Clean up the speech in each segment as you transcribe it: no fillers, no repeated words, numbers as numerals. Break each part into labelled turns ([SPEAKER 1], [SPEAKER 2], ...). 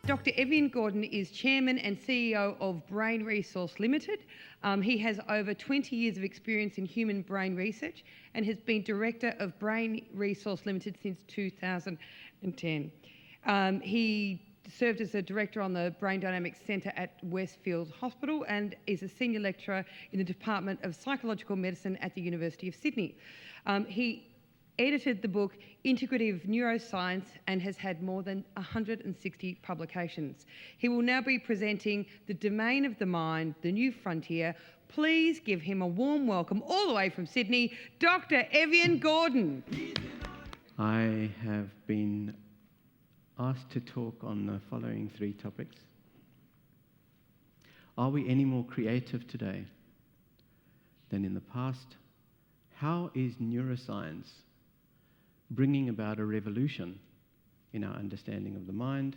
[SPEAKER 1] Dr. Evian Gordon is Chairman and CEO of Brain Resource Limited. He has over 20 years of experience in human brain research and has been Director of Brain Resource Limited since 2010. He served as a Director on the Brain Dynamics Centre at Westmead Hospital and is a Senior Lecturer in the Department of Psychological Medicine at the University of Sydney. He edited the book Integrative Neuroscience and has had more than 160 publications. He will now be presenting The Domain of the Mind, The New Frontier. Please give him a warm welcome all the way from Sydney, Dr. Evian Gordon.
[SPEAKER 2] I have been asked to talk on the following three topics. Are we any more creative today than in the past? How is neuroscience bringing about a revolution in our understanding of the mind?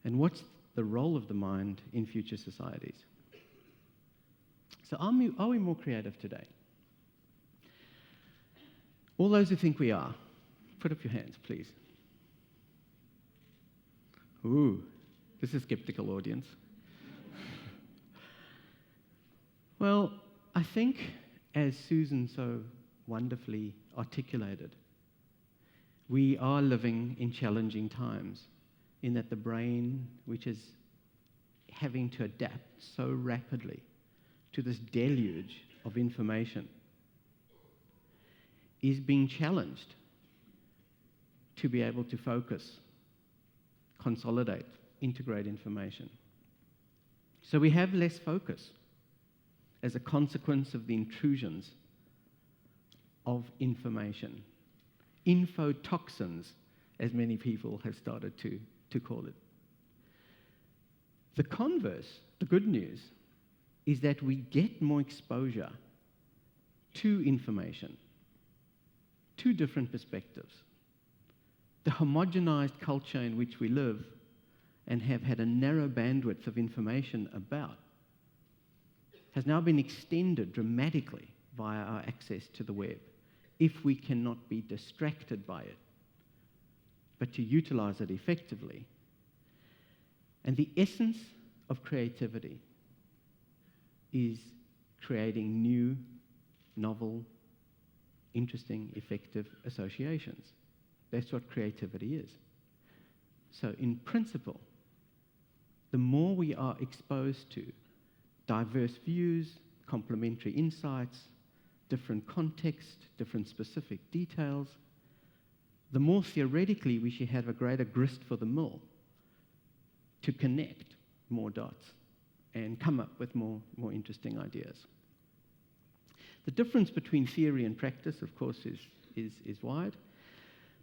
[SPEAKER 2] And what's the role of the mind in future societies? So are we more creative today? All those who think we are, put up your hands, please. Ooh, this is a skeptical audience. Well, I think, as Susan so wonderfully articulated, we are living in challenging times in that the brain, which is having to adapt so rapidly to this deluge of information, is being challenged to be able to focus, consolidate, integrate information. So we have less focus as a consequence of the intrusions of information. Infotoxins, as many people have started to call it. The converse, the good news, is that we get more exposure to information, to different perspectives. The homogenized culture in which we live and have had a narrow bandwidth of information about has now been extended dramatically via our access to the web, if we cannot be distracted by it, but to utilize it effectively. And the essence of creativity is creating new, novel, interesting, effective associations. That's what creativity is. So in principle, the more we are exposed to diverse views, complementary insights, different context, different specific details, the more theoretically we should have a greater grist for the mill to connect more dots and come up with more interesting ideas. The difference between theory and practice, of course, is wide.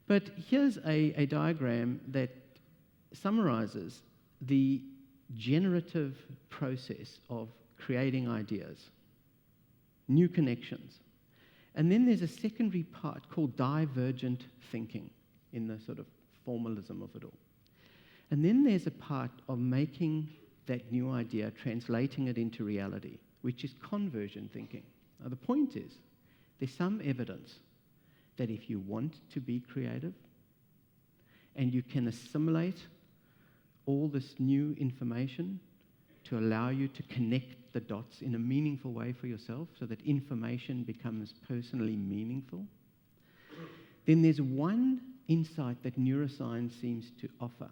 [SPEAKER 2] But here's a diagram that summarizes the generative process of creating ideas, new connections. And then there's a secondary part called divergent thinking in the sort of formalism of it all. And then there's a part of making that new idea, translating it into reality, which is convergent thinking. Now, the point is, there's some evidence that if you want to be creative and you can assimilate all this new information to allow you to connect the dots in a meaningful way for yourself so that information becomes personally meaningful, then there's one insight that neuroscience seems to offer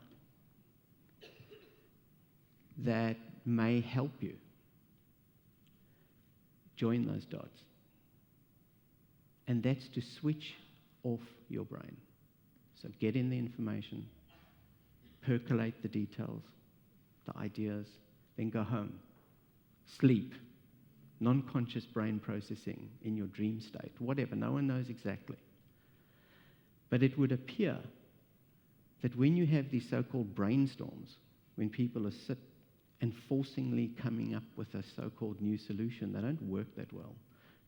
[SPEAKER 2] that may help you join those dots. And that's to switch off your brain. So get in the information, percolate the details, the ideas, then go home. Sleep, non-conscious brain processing in your dream state, whatever, no one knows exactly. But it would appear that when you have these so-called brainstorms, when people are sit and forcingly coming up with a so-called new solution, they don't work that well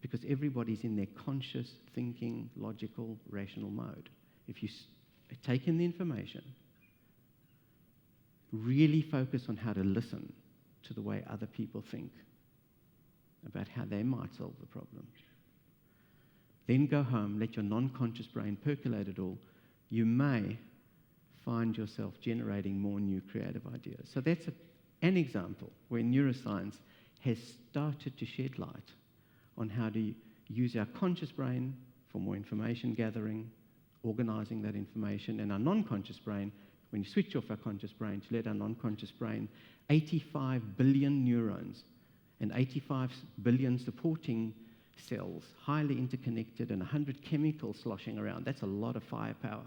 [SPEAKER 2] because everybody's in their conscious, thinking, logical, rational mode. If you take in the information, really focus on how to listen to the way other people think about how they might solve the problem. Then go home, let your non-conscious brain percolate it all. You may find yourself generating more new creative ideas. So that's an example where neuroscience has started to shed light on how to use our conscious brain for more information gathering, organizing that information, and our non-conscious brain, when you switch off our conscious brain to let our non-conscious brain, 85 billion neurons and 85 billion supporting cells, highly interconnected, and 100 chemicals sloshing around. That's a lot of firepower.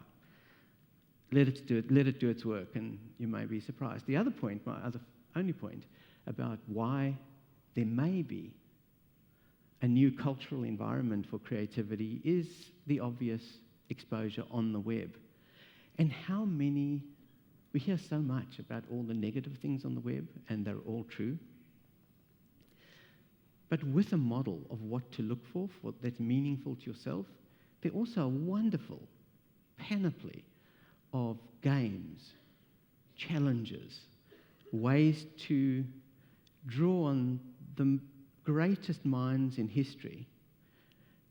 [SPEAKER 2] Let it do its work, and you may be surprised. The other point, my only point, about why there may be a new cultural environment for creativity is the obvious exposure on the web. And how many, we hear so much about all the negative things on the web, and they're all true. But with a model of what to look for that's meaningful to yourself, there's also a wonderful panoply of games, challenges, ways to draw on the greatest minds in history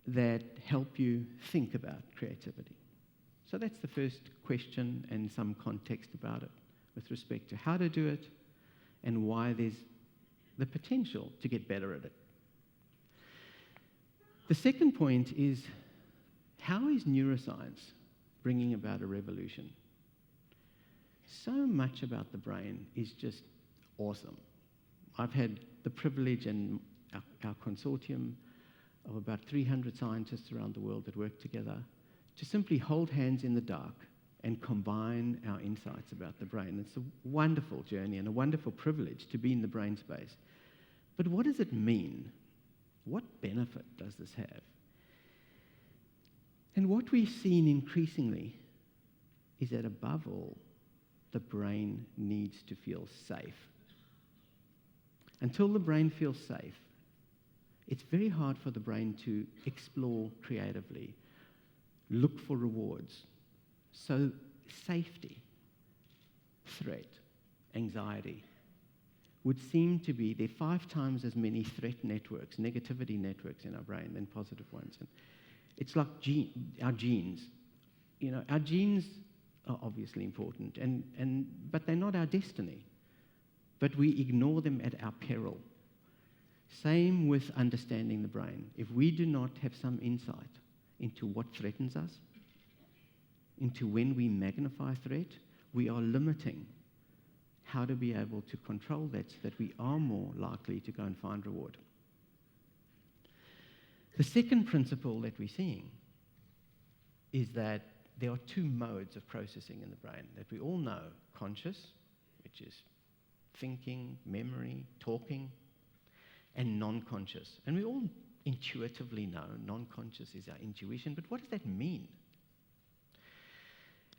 [SPEAKER 2] that help you think about creativity. So that's the first question and some context about it with respect to how to do it and why there's the potential to get better at it. The second point is, how is neuroscience bringing about a revolution? So much about the brain is just awesome. I've had the privilege and our consortium of about 300 scientists around the world that work together to simply hold hands in the dark and combine our insights about the brain. It's a wonderful journey and a wonderful privilege to be in the brain space. But what does it mean? What benefit does this have? And what we've seen increasingly is that above all, the brain needs to feel safe. Until the brain feels safe, it's very hard for the brain to explore creatively, look for rewards. So safety, threat, anxiety would seem to be, there are 5 times as many threat networks, negativity networks in our brain than positive ones. And it's like our genes. You know, our genes are obviously important, but they're not our destiny. But we ignore them at our peril. Same with understanding the brain. If we do not have some insight into what threatens us, into when we magnify threat, we are limiting how to be able to control that so that we are more likely to go and find reward. The second principle that we're seeing is that there are 2 modes of processing in the brain that we all know: conscious, which is thinking, memory, talking, and non-conscious. And we all intuitively know non-conscious is our intuition, but what does that mean?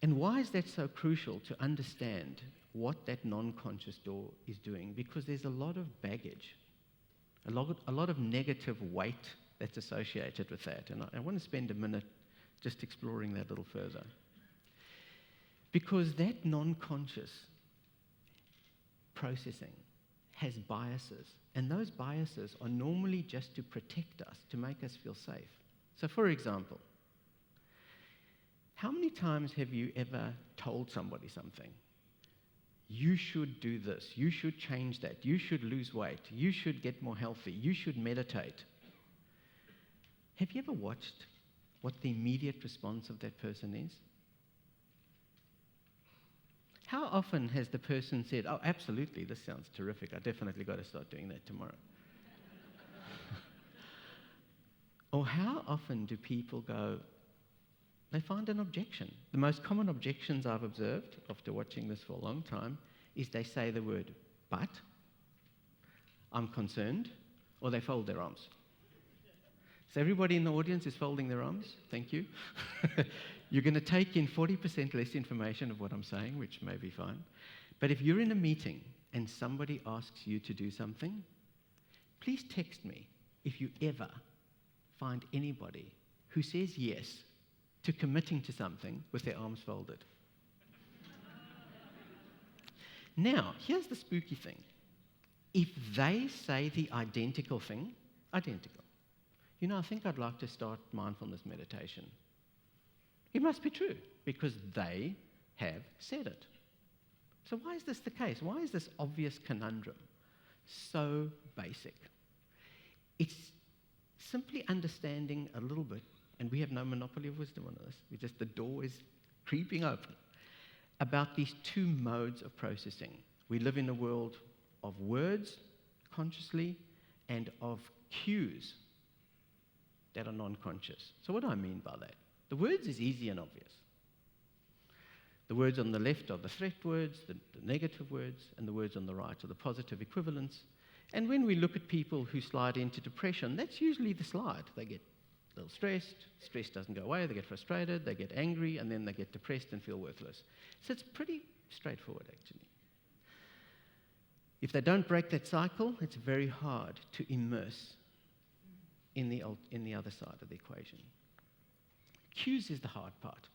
[SPEAKER 2] And why is that so crucial to understand what that non-conscious door is doing? Because there's a lot of baggage, a lot of negative weight that's associated with that. And I want to spend a minute just exploring that a little further. Because that non-conscious processing has biases, and those biases are normally just to protect us, to make us feel safe. So for example, how many times have you ever told somebody something? You should do this, you should change that, you should lose weight, you should get more healthy, you should meditate. Have you ever watched what the immediate response of that person is? How often has the person said, "Oh, absolutely, this sounds terrific, I definitely got to start doing that tomorrow"? Or how often do people go, they find an objection? The most common objections I've observed after watching this for a long time is they say the word, "but," "I'm concerned," or they fold their arms. So everybody in the audience is folding their arms. Thank you. You're going to take in 40% less information of what I'm saying, which may be fine. But if you're in a meeting and somebody asks you to do something, please text me if you ever find anybody who says yes to committing to something with their arms folded. Now, here's the spooky thing. If they say the identical thing, identical, you know, I think I'd like to start mindfulness meditation. It must be true, because they have said it. So why is this the case? Why is this obvious conundrum so basic? It's simply understanding a little bit, and we have no monopoly of wisdom on this. The door is creeping open, about these two modes of processing. We live in a world of words, consciously, and of cues that are non-conscious. So what do I mean by that? The words is easy and obvious. The words on the left are the threat words, the negative words, and the words on the right are the positive equivalents. And when we look at people who slide into depression, that's usually the slide. They get a little stressed, stress doesn't go away, they get frustrated, they get angry, and then they get depressed and feel worthless. So it's pretty straightforward, actually. If they don't break that cycle, it's very hard to immerse in the other side of the equation. Cues is the hard part,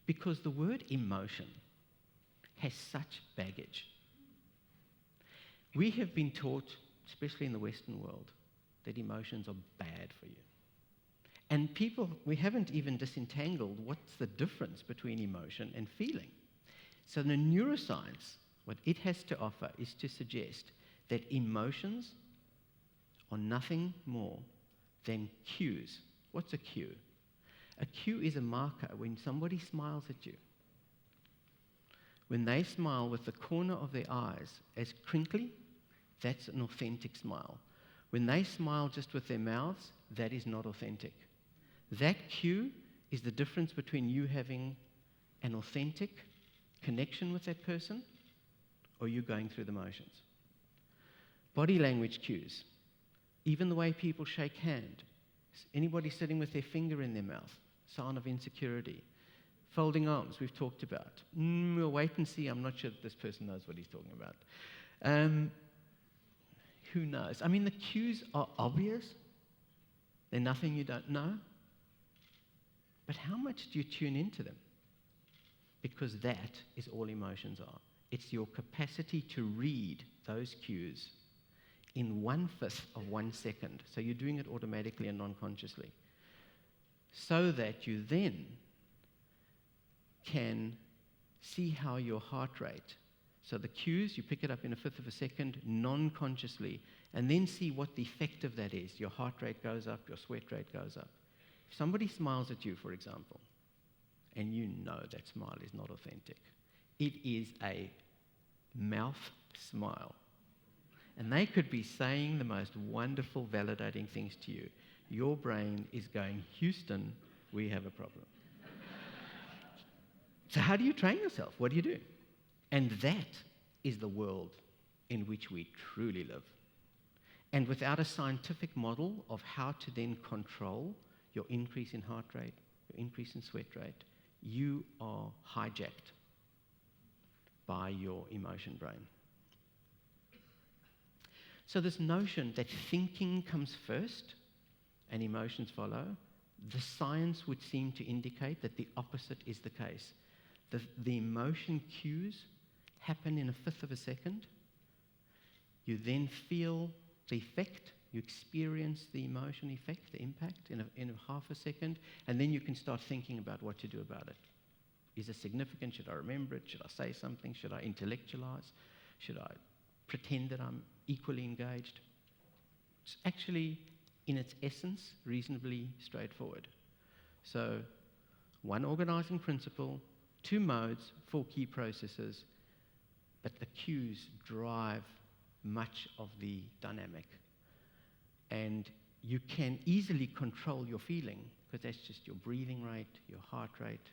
[SPEAKER 2] because the word emotion has such baggage. We have been taught, especially in the Western world, that emotions are bad for you. And we haven't even disentangled what's the difference between emotion and feeling. So the neuroscience, what it has to offer is to suggest that emotions are nothing more than cues. What's a cue? A cue is a marker when somebody smiles at you. When they smile with the corner of their eyes as crinkly, that's an authentic smile. When they smile just with their mouths, that is not authentic. That cue is the difference between you having an authentic connection with that person or you going through the motions. Body language cues, even the way people shake hand, anybody sitting with their finger in their mouth, sign of insecurity. Folding arms, we've talked about. We'll wait and see. I'm not sure that this person knows what he's talking about. Who knows? I mean, the cues are obvious. They're nothing you don't know. But how much do you tune into them? Because that is all emotions are. It's your capacity to read those cues in 1/5 of 1 second. So you're doing it automatically and non-consciously. So that you then can see how your heart rate, so the cues, you pick it up in 1/5 of a second non-consciously, and then see what the effect of that is. Your heart rate goes up, your sweat rate goes up. If somebody smiles at you, for example, and you know that smile is not authentic, it is a mouth smile. And they could be saying the most wonderful, validating things to you. Your brain is going, Houston, we have a problem. So how do you train yourself? What do you do? And that is the world in which we truly live. And without a scientific model of how to then control your increase in heart rate, your increase in sweat rate, you are hijacked by your emotion brain. So this notion that thinking comes first and emotions follow, the science would seem to indicate that the opposite is the case. The emotion cues happen in 1/5 of a second. You then feel the effect, you experience the emotion effect, the impact in a 1/2 a second, and then you can start thinking about what to do about it. Is it significant? Should I remember it? Should I say something? Should I intellectualize? Should I pretend that I'm equally engaged? It's actually, in its essence, reasonably straightforward. So, one organizing principle, 2 modes, 4 key processes, but the cues drive much of the dynamic. And you can easily control your feeling, because that's just your breathing rate, your heart rate.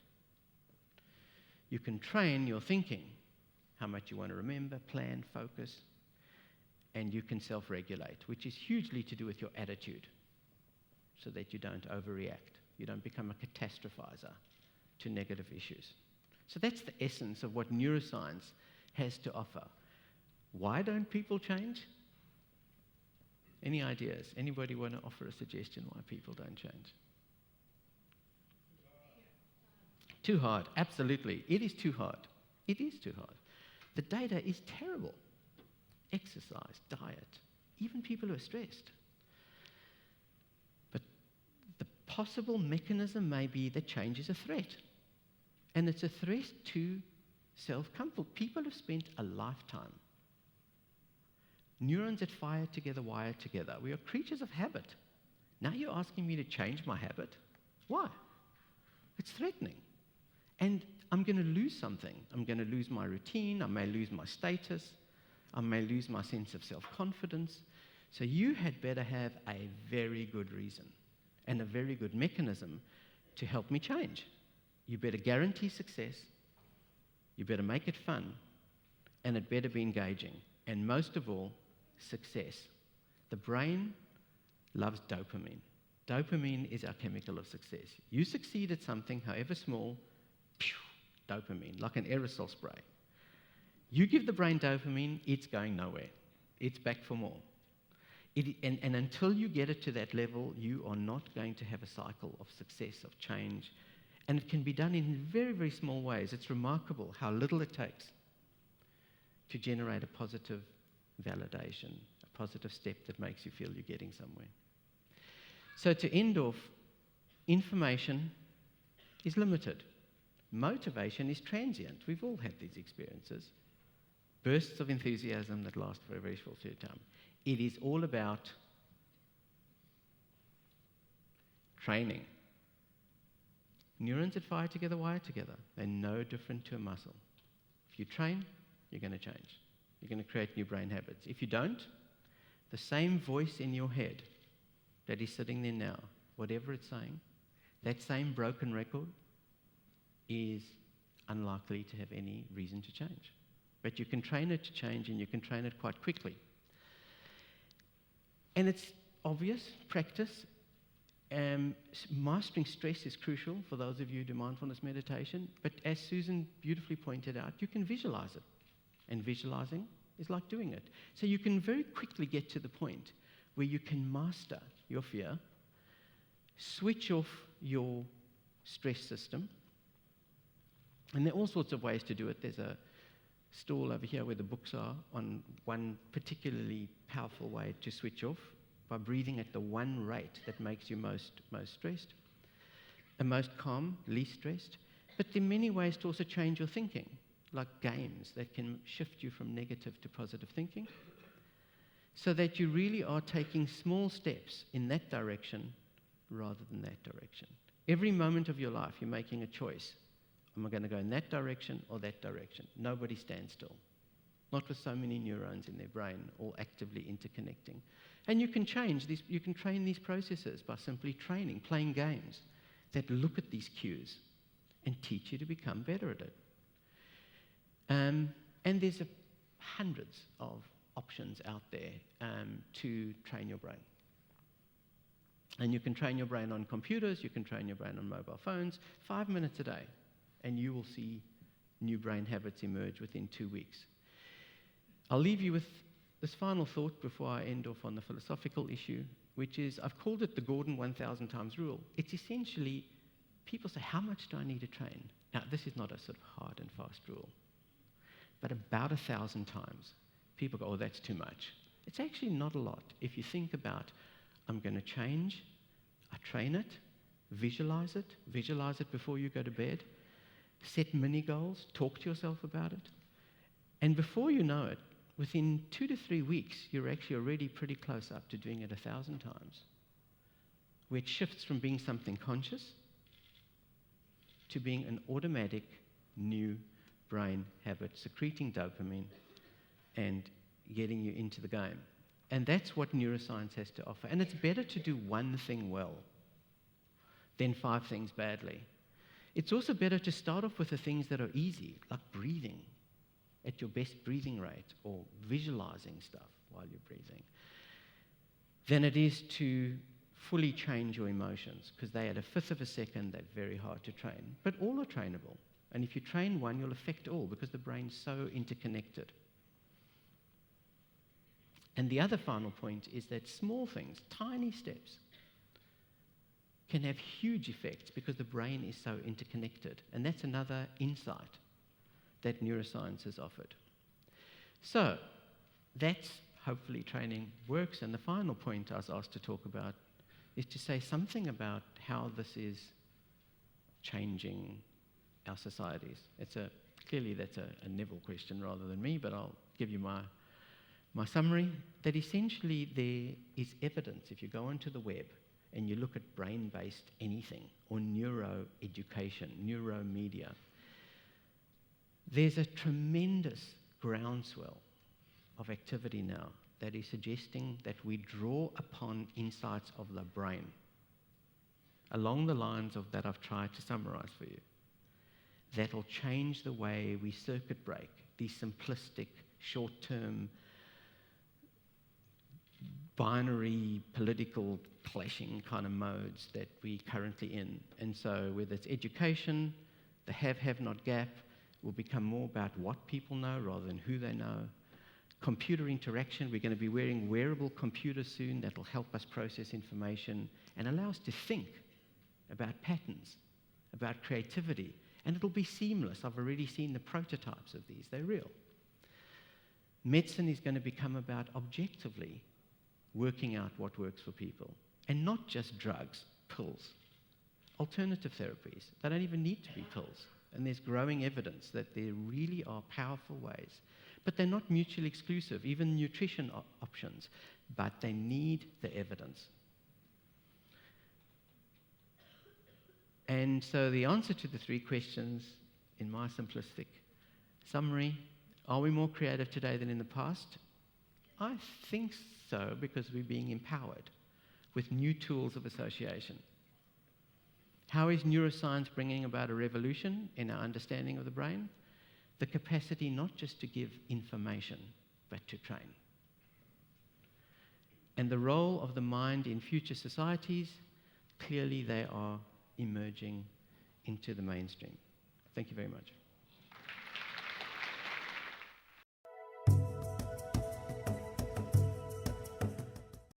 [SPEAKER 2] You can train your thinking, how much you want to remember, plan, focus, and you can self-regulate, which is hugely to do with your attitude, so that you don't overreact. You don't become a catastrophizer to negative issues. So that's the essence of what neuroscience has to offer. Why don't people change? Any ideas? Anybody want to offer a suggestion why people don't change? Too hard. Absolutely. It is too hard. It is too hard. The data is terrible. Exercise, diet, even people who are stressed. But the possible mechanism may be that change is a threat. And it's a threat to self-comfort. People have spent a lifetime. Neurons that fire together, wire together. We are creatures of habit. Now you're asking me to change my habit? Why? It's threatening. And I'm going to lose something. I'm going to lose my routine. I may lose my status. I may lose my sense of self-confidence. So you had better have a very good reason and a very good mechanism to help me change. You better guarantee success. You better make it fun. And it better be engaging. And most of all, success. The brain loves dopamine. Dopamine is our chemical of success. You succeed at something, however small, phew, dopamine, like an aerosol spray. You give the brain dopamine, it's going nowhere. It's back for more. And until you get it to that level, you are not going to have a cycle of success, of change. And it can be done in very, very small ways. It's remarkable how little it takes to generate a positive validation, a positive step that makes you feel you're getting somewhere. So to end off, information is limited. Motivation is transient. We've all had these experiences. Bursts of enthusiasm that last for a very short period of time. It is all about training. Neurons that fire together, wire together. They're no different to a muscle. If you train, you're going to change. You're going to create new brain habits. If you don't, the same voice in your head that is sitting there now, whatever it's saying, that same broken record is unlikely to have any reason to change. But you can train it to change, and you can train it quite quickly. And it's obvious, practice. Mastering stress is crucial for those of you who do mindfulness meditation. But as Susan beautifully pointed out, you can visualize it. And visualizing is like doing it. So you can very quickly get to the point where you can master your fear, switch off your stress system. And there are all sorts of ways to do it. There's a stall over here where the books are on one particularly powerful way to switch off by breathing at the one rate that makes you most stressed, and most calm, least stressed. But there are many ways to also change your thinking, like games that can shift you from negative to positive thinking, so that you really are taking small steps in that direction rather than that direction. Every moment of your life, you're making a choice. Am I going to go in that direction or that direction? Nobody stands still. Not with so many neurons in their brain, all actively interconnecting. And you can change these, you can train these processes by simply training, playing games that look at these cues and teach you to become better at it. And there's hundreds of options out there to train your brain. And you can train your brain on computers, you can train your brain on mobile phones, 5 minutes a day. And you will see new brain habits emerge within 2 weeks. I'll leave you with this final thought before I end off on the philosophical issue, which is, I've called it the Gordon 1,000 times rule. It's essentially, people say, how much do I need to train? Now, this is not a sort of hard and fast rule, but about 1,000 times. People go, oh, that's too much. It's actually not a lot. If you think about, I'm going to change, I train it, visualize it before you go to bed, set mini goals, talk to yourself about it. And before you know it, within 2 to 3 weeks, you're actually already pretty close up to doing it 1,000 times, where it shifts from being something conscious to being an automatic new brain habit, secreting dopamine and getting you into the game. And that's what neuroscience has to offer. And it's better to do one thing well than 5 things badly. It's also better to start off with the things that are easy, like breathing at your best breathing rate or visualizing stuff while you're breathing, than it is to fully change your emotions, because they at a fifth of a second, they're very hard to train. But all are trainable. And if you train one, you'll affect all, because the brain's so interconnected. And the other final point is that small things, tiny steps, can have huge effects because the brain is so interconnected. And that's another insight that neuroscience has offered. So that's hopefully training works. And the final point I was asked to talk about is to say something about how this is changing our societies? Clearly that's a Neville question rather than me, but I'll give you my summary, that essentially there is evidence. If you go onto the web and you look at brain-based anything, or neuroeducation, neuromedia, there's a tremendous groundswell of activity now that is suggesting that we draw upon insights of the brain along the lines of that I've tried to summarize for you. That'll change the way we circuit break these simplistic, short-term, binary, political clashing kind of modes that we're currently in. And so whether it's education, the have-not gap will become more about what people know rather than who they know. Computer interaction, we're going to be wearing wearable computers soon that will help us process information and allow us to think about patterns, about creativity, and it'll be seamless. I've already seen the prototypes of these. They're real. Medicine is going to become about objectively working out what works for people, and not just drugs, pills. Alternative therapies, they don't even need to be pills. And there's growing evidence that there really are powerful ways. But they're not mutually exclusive, even nutrition options. But they need the evidence. And so the answer to the three questions, in my simplistic summary, are we more creative today than in the past? I think so, because we're being empowered with new tools of association. How is neuroscience bringing about a revolution in our understanding of the brain? The capacity not just to give information, but to train. And the role of the mind in future societies, clearly they are emerging into the mainstream. Thank you very much.